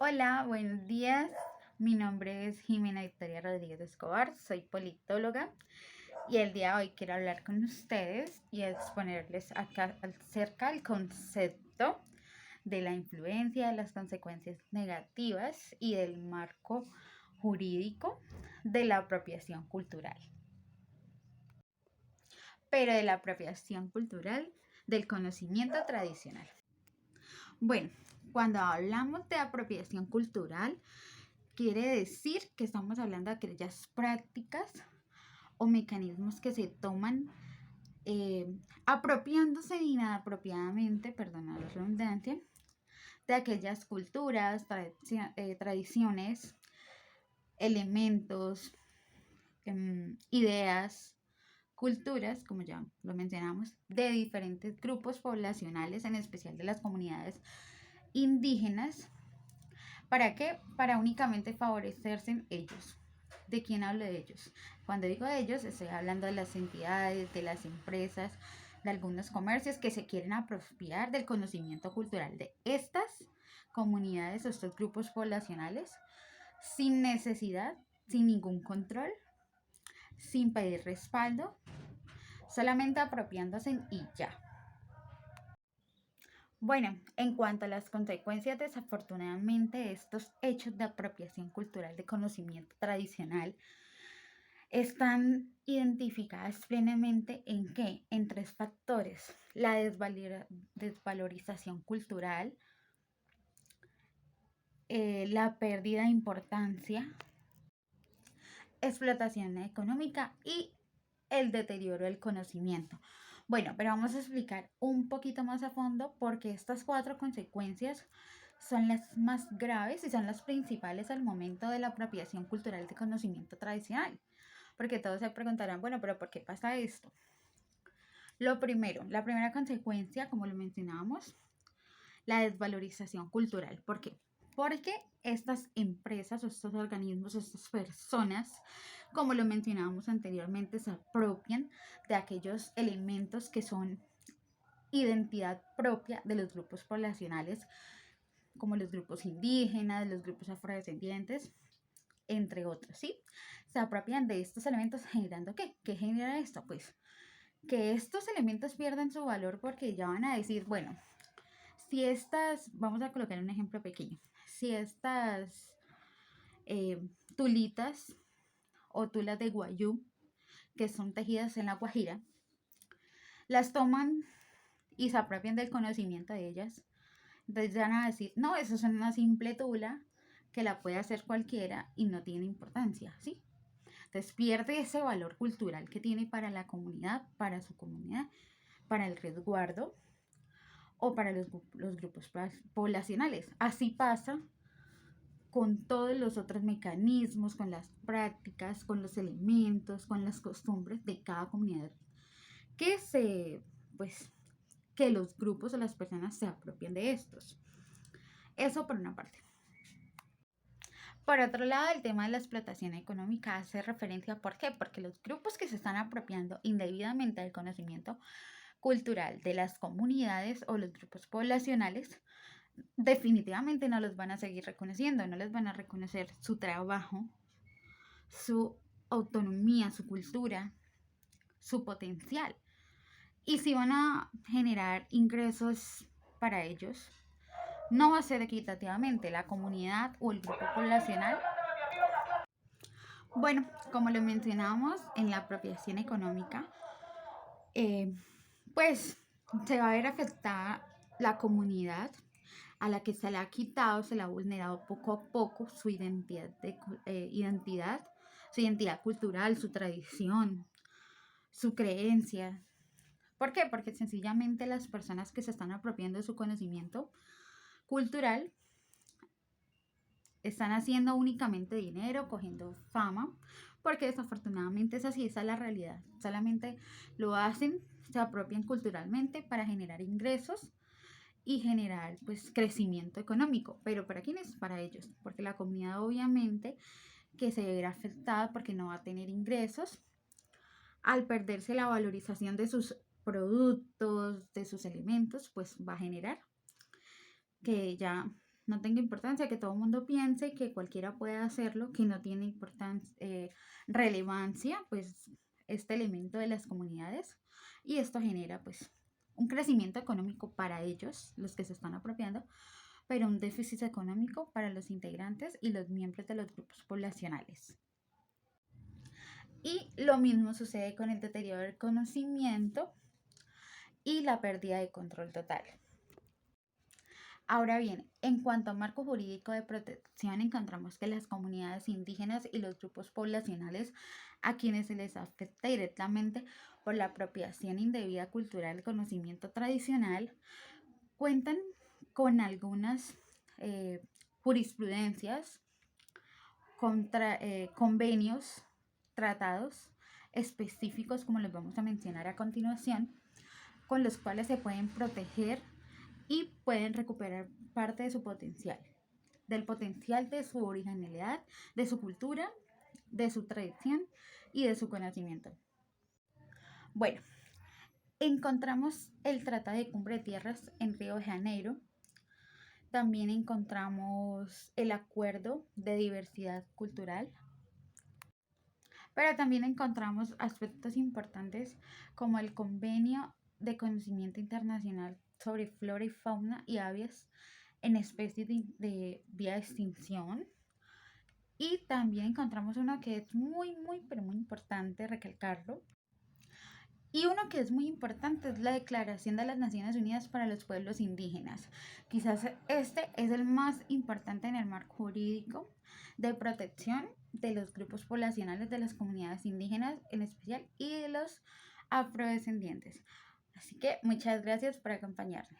Hola, buenos días. Mi nombre es Jimena Victoria Rodríguez Escobar, soy politóloga y el día de hoy quiero hablar con ustedes y exponerles acá acerca del concepto de la influencia, de las consecuencias negativas y del marco jurídico de la apropiación cultural. Pero de la apropiación cultural del conocimiento tradicional. Bueno, cuando hablamos de apropiación cultural, quiere decir que estamos hablando de aquellas prácticas o mecanismos que se toman apropiándose inapropiadamente, perdona la redundancia, de aquellas culturas, tradiciones, elementos, ideas, culturas, como ya lo mencionamos, de diferentes grupos poblacionales, en especial de las comunidades indígenas. ¿Para qué? Para únicamente favorecerse ellos. ¿De quién hablo de ellos? Cuando digo de ellos, estoy hablando de las entidades, de las empresas, de algunos comercios que se quieren apropiar del conocimiento cultural de estas comunidades o estos grupos poblacionales sin necesidad, sin ningún control, sin pedir respaldo, solamente apropiándose y ya. Bueno, en cuanto a las consecuencias, desafortunadamente, de estos hechos de apropiación cultural de conocimiento tradicional están identificadas plenamente en qué? En tres factores: la desvalorización cultural, la pérdida de importancia, explotación económica y el deterioro del conocimiento. Bueno, pero vamos a explicar un poquito más a fondo porque estas cuatro consecuencias son las más graves y son las principales al momento de la apropiación cultural de conocimiento tradicional. Porque todos se preguntarán, bueno, pero ¿por qué pasa esto? Lo primero, la primera consecuencia, como lo mencionábamos, la desvalorización cultural. ¿Por qué? Porque estas empresas o estos organismos, estas personas, como lo mencionábamos anteriormente, se apropian de aquellos elementos que son identidad propia de los grupos poblacionales, como los grupos indígenas, los grupos afrodescendientes, entre otros, ¿sí? Se apropian de estos elementos generando ¿qué? ¿Qué genera esto? Pues que estos elementos pierdan su valor porque ya van a decir, bueno, si estas, vamos a colocar un ejemplo pequeño, si estas tulitas o tulas de guayú, que son tejidas en la Guajira, las toman y se apropian del conocimiento de ellas, entonces van a decir, no, eso es una simple tula que la puede hacer cualquiera y no tiene importancia, ¿sí? Entonces pierde ese valor cultural que tiene para la comunidad, para su comunidad, para el resguardo o para los grupos poblacionales. Así pasa con todos los otros mecanismos, con las prácticas, con los elementos, con las costumbres de cada comunidad que pues, que los grupos o las personas se apropian de estos. Eso por una parte. Por otro lado, el tema de la explotación económica hace referencia, ¿por qué? Porque los grupos que se están apropiando indebidamente del conocimiento cultural de las comunidades o los grupos poblacionales definitivamente no los van a seguir reconociendo, no les van a reconocer su trabajo, su autonomía, su cultura, su potencial. Y si van a generar ingresos para ellos, no va a ser equitativamente la comunidad o el grupo poblacional. Bueno, como lo mencionamos en la apropiación económica, pues se va a ver afectada la comunidad a la que se le ha quitado, se le ha vulnerado poco a poco su su identidad cultural, su tradición, su creencia. ¿Por qué? Porque sencillamente las personas que se están apropiando de su conocimiento cultural están haciendo únicamente dinero, cogiendo fama, porque desafortunadamente es así, esa es la realidad. Solamente lo hacen, se apropian culturalmente para generar ingresos y generar pues crecimiento económico. ¿Pero para quiénes? Para ellos, porque la comunidad obviamente que se verá afectada porque no va a tener ingresos al perderse la valorización de sus productos, de sus elementos, pues va a generar que ya no tenga importancia, que todo el mundo piense que cualquiera puede hacerlo, que no tiene relevancia, pues, este elemento de las comunidades, y esto genera, pues, un crecimiento económico para ellos, los que se están apropiando, pero un déficit económico para los integrantes y los miembros de los grupos poblacionales. Y lo mismo sucede con el deterioro del conocimiento y la pérdida de control total. Ahora bien, en cuanto a marco jurídico de protección, encontramos que las comunidades indígenas y los grupos poblacionales a quienes se les afecta directamente por la apropiación indebida cultural del conocimiento tradicional cuentan con algunas jurisprudencias, convenios, tratados específicos, como los vamos a mencionar a continuación, con los cuales se pueden proteger y pueden recuperar parte de su potencial, del potencial de su originalidad, de su cultura, de su tradición y de su conocimiento. Bueno, encontramos el Tratado de Cumbre de Tierras en Río de Janeiro. También encontramos el Acuerdo de Diversidad Cultural. Pero también encontramos aspectos importantes como el Convenio de Conocimiento Internacional sobre Flora y Fauna y Aves en especies de vía de extinción. Y también encontramos uno que es pero muy importante recalcarlo. Y uno que es muy importante es la Declaración de las Naciones Unidas para los Pueblos Indígenas. Quizás este es el más importante en el marco jurídico de protección de los grupos poblacionales de las comunidades indígenas en especial y de los afrodescendientes. Así que muchas gracias por acompañarme.